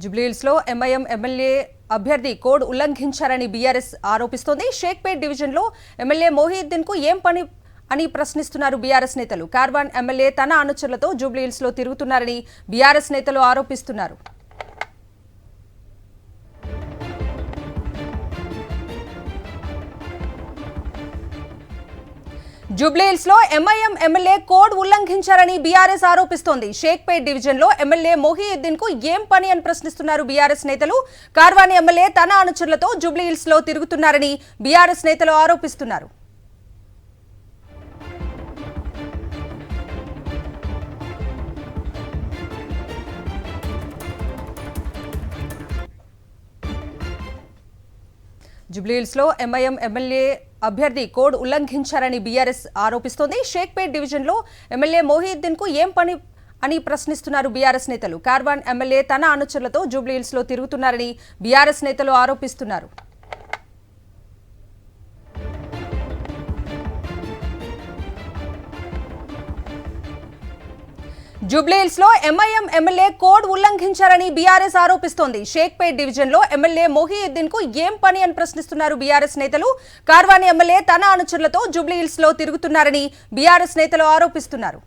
జూబ్లీహిల్స్ లో MIM MLA అభ్యర్థి code ఉల్లంఘించారని బీఆర్ఎస్ ఆరోపిస్తోంది. షేక్పేట్ డివిజన్ లో ఎమ్మెల్యే మొహియుద్దీన్ కు ఏం పని అని ప్రశ్నిస్తున్నారు బీఆర్ఎస్ నేతలు. కార్వాన్ ఎమ్మెల్యే తన అనుచరులతో జూబ్లీహిల్స్ లో తిరుగుతున్నారని బీఆర్ఎస్ నేతలు ఆరోపిస్తున్నారు. జూబ్లీహిల్స్ లో ఎంఐఎం ఎమ్మెల్యే కోడ్ ఉల్లంఘించారని బీఆర్ఎస్ ఆరోపిస్తోంది. షేక్పేట్ డివిజన్ లో ఎమ్మెల్యే మొహియుద్దీన్ కు ఏం పని అని ప్రశ్నిస్తున్నారు బీఆర్ఎస్ నేతలు. కార్వాన్ ఎమ్మెల్యే తన అనుచరులతో జూబ్లీహిల్స్ లో తిరుగుతున్నారని బీఆర్ఎస్ నేతలు ఆరోపిస్తున్నారు. జూబ్లీహిల్స్ లో ఎంఐఎం ఎమ్మెల్యే అభ్యర్థి కోడ్ ఉల్లంఘించారని బీఆర్ఎస్ ఆరోపిస్తోంది. షేక్పేట్ డివిజన్ లో ఎమ్మెల్యే మొహియుద్దీన్ కు ఏం పని అని ప్రశ్నిస్తున్నారు బీఆర్ఎస్ నేతలు. కార్వాన్ ఎమ్మెల్యే తన అనుచరులతో జూబ్లీహిల్స్ లో తిరుగుతున్నారని బీఆర్ఎస్ నేతలు ఆరోపిస్తున్నారు. జూబ్లీహిల్స్ లో ఎంఐఎం ఎమ్మెల్యే కోడ్ ఉల్లంఘించారని బీఆర్ఎస్ ఆరోపిస్తోంది. షేక్పేట్ డివిజన్ లో ఎమ్మెల్యే మొహియుద్దీన్ కు ఏం పని అని ప్రశ్నిస్తున్నారు బీఆర్ఎస్ నేతలు. కార్వాన్ ఎమ్మెల్యే తన అనుచరులతో జూబ్లీహిల్స్ లో తిరుగుతున్నారని బీఆర్ఎస్ నేతలు ఆరోపిస్తున్నారు.